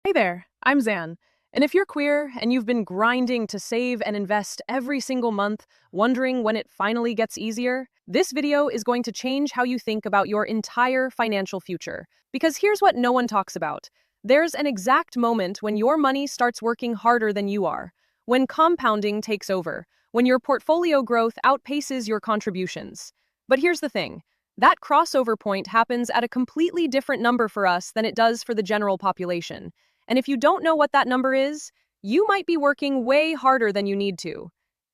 Hey there, I'm Zan. And if you're queer and you've been grinding to save and invest every single month, wondering when it finally gets easier, this video is going to change how you think about your entire financial future. Because here's what no one talks about. There's an exact moment when your money starts working harder than you are, when compounding takes over, when your portfolio growth outpaces your contributions. But here's the thing. That crossover point happens at a completely different number for us than it does for the general population. And if you don't know what that number is, you might be working way harder than you need to.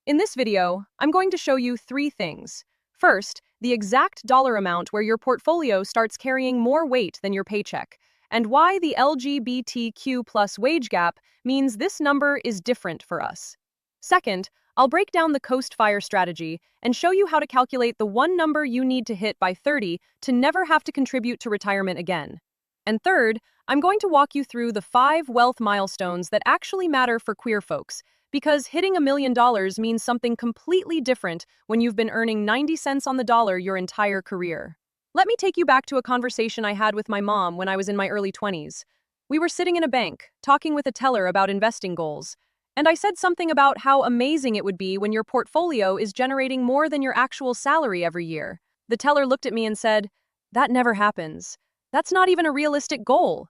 In this video, I'm going to show you three things. First, the exact dollar amount where your portfolio starts carrying more weight than your paycheck, and why the LGBTQ plus wage gap means this number is different for us. Second, I'll break down the Coast Fire strategy and show you how to calculate the one number you need to hit by 30 to never have to contribute to retirement again. And third, I'm going to walk you through the 5 wealth milestones that actually matter for queer folks, because hitting $1 million means something completely different when you've been earning 90 cents on the dollar your entire career. Let me take you back to a conversation I had with my mom when I was in my early 20s. We were sitting in a bank, talking with a teller about investing goals. And I said something about how amazing it would be when your portfolio is generating more than your actual salary every year. The teller looked at me and said, "That never happens. That's not even a realistic goal."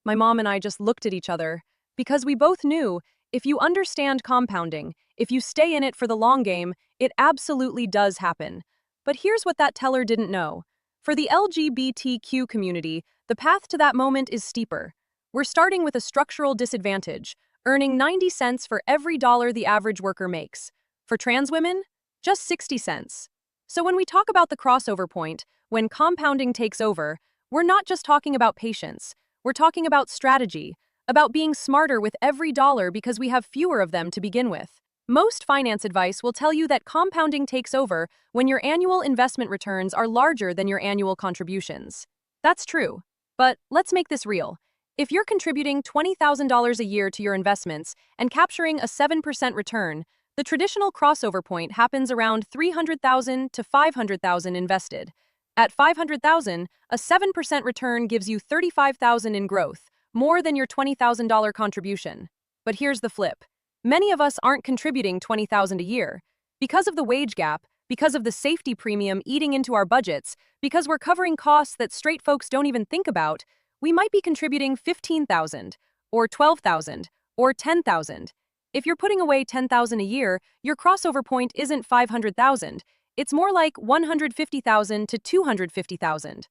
My mom and I just looked at each other, because we both knew if you understand compounding, if you stay in it for the long game, it absolutely does happen. But here's what that teller didn't know. For the LGBTQ community, the path to that moment is steeper. We're starting with a structural disadvantage, earning 90 cents for every dollar the average worker makes. For trans women, just 60 cents. So when we talk about the crossover point, when compounding takes over, we're not just talking about patience. We're talking about strategy, about being smarter with every dollar because we have fewer of them to begin with. Most finance advice will tell you that compounding takes over when your annual investment returns are larger than your annual contributions. That's true. But let's make this real. If you're contributing $20,000 a year to your investments and capturing a 7% return, the traditional crossover point happens around $300,000 to $500,000 invested. At $500,000, a 7% return gives you $35,000 in growth, more than your $20,000 contribution. But here's the flip. Many of us aren't contributing $20,000 a year. Because of the wage gap, because of the safety premium eating into our budgets, because we're covering costs that straight folks don't even think about, we might be contributing $15,000, or $12,000, or $10,000. If you're putting away $10,000 a year, your crossover point isn't $500,000. It's more like $150,000 to $250,000.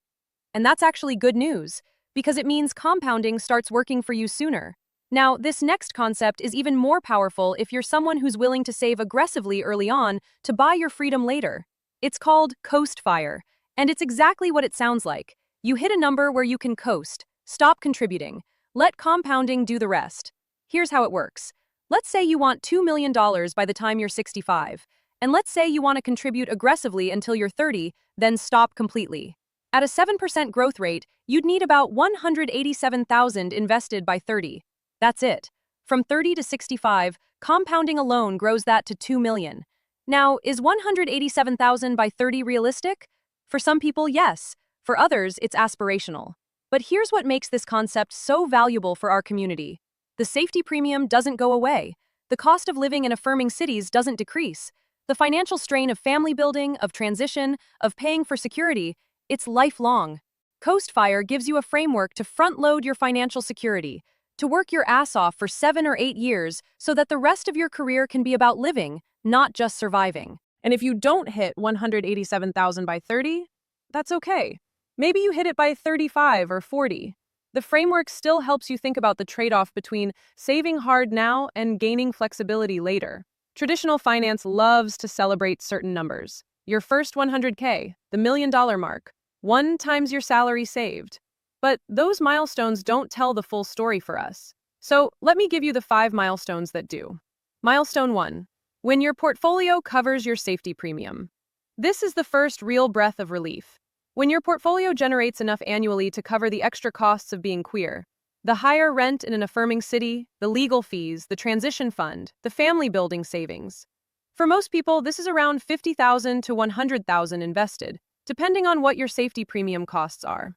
And that's actually good news, because it means compounding starts working for you sooner. Now, this next concept is even more powerful if you're someone who's willing to save aggressively early on to buy your freedom later. It's called Coast Fire, and it's exactly what it sounds like. You hit a number where you can coast, stop contributing, let compounding do the rest. Here's how it works. Let's say you want $2 million by the time you're 65, and let's say you want to contribute aggressively until you're 30, then stop completely. At a 7% growth rate, you'd need about $187,000 invested by 30. That's it. From 30 to 65, compounding alone grows that to $2 million. Now, is $187,000 by 30 realistic? For some people, yes. For others, it's aspirational. But here's what makes this concept so valuable for our community. The safety premium doesn't go away. The cost of living in affirming cities doesn't decrease. The financial strain of family building, of transition, of paying for security, it's lifelong. Coast Fire gives you a framework to front-load your financial security, to work your ass off for 7 or 8 years so that the rest of your career can be about living, not just surviving. And if you don't hit $187,000 by 30, that's okay. Maybe you hit it by 35 or 40. The framework still helps you think about the trade-off between saving hard now and gaining flexibility later. Traditional finance loves to celebrate certain numbers. Your first 100K, the $1 million mark, 1 times your salary saved. But those milestones don't tell the full story for us. So let me give you the 5 milestones that do. Milestone 1. When your portfolio covers your safety premium. This is the first real breath of relief. When your portfolio generates enough annually to cover the extra costs of being queer, the higher rent in an affirming city, the legal fees, the transition fund, the family building savings. For most people, this is around $50,000 to $100,000 invested, depending on what your safety premium costs are.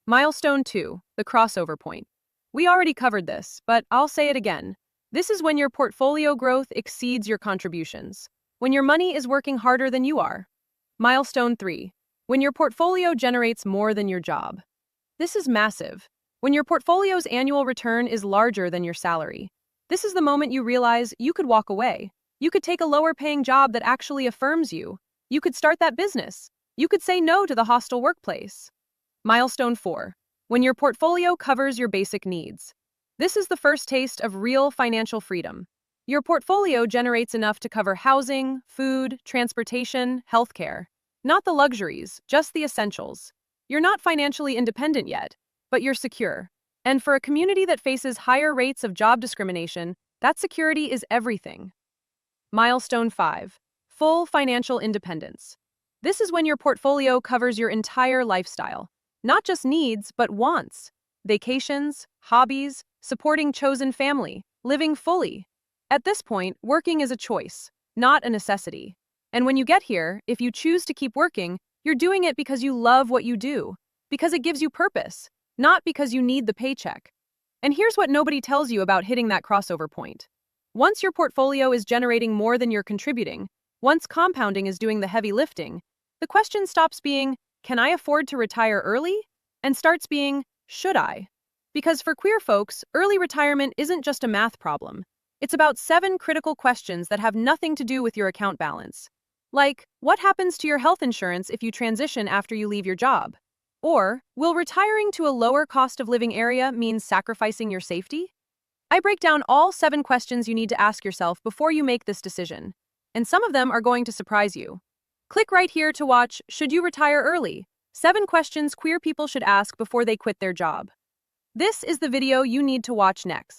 Milestone 2, the crossover point. We already covered this, but I'll say it again. This is when your portfolio growth exceeds your contributions. When your money is working harder than you are. Milestone 3. When your portfolio generates more than your job. This is massive. When your portfolio's annual return is larger than your salary. This is the moment you realize you could walk away. You could take a lower-paying job that actually affirms you. You could start that business. You could say no to the hostile workplace. Milestone 4. When your portfolio covers your basic needs. This is the first taste of real financial freedom. Your portfolio generates enough to cover housing, food, transportation, healthcare. Not the luxuries, just the essentials. You're not financially independent yet, but you're secure. And for a community that faces higher rates of job discrimination, that security is everything. Milestone 5. Full financial independence. This is when your portfolio covers your entire lifestyle. Not just needs, but wants. Vacations, hobbies, supporting chosen family, living fully. At this point, working is a choice, not a necessity. And when you get here, if you choose to keep working, you're doing it because you love what you do, because it gives you purpose, not because you need the paycheck. And here's what nobody tells you about hitting that crossover point. Once your portfolio is generating more than you're contributing, once compounding is doing the heavy lifting, the question stops being, can I afford to retire early? And starts being, should I? Because for queer folks, early retirement isn't just a math problem. It's about 7 critical questions that have nothing to do with your account balance. Like, what happens to your health insurance if you transition after you leave your job? Or, will retiring to a lower cost of living area mean sacrificing your safety? I break down all 7 questions you need to ask yourself before you make this decision. And some of them are going to surprise you. Click right here to watch Should You Retire Early? 7 questions queer people should ask before they quit their job. This is the video you need to watch next.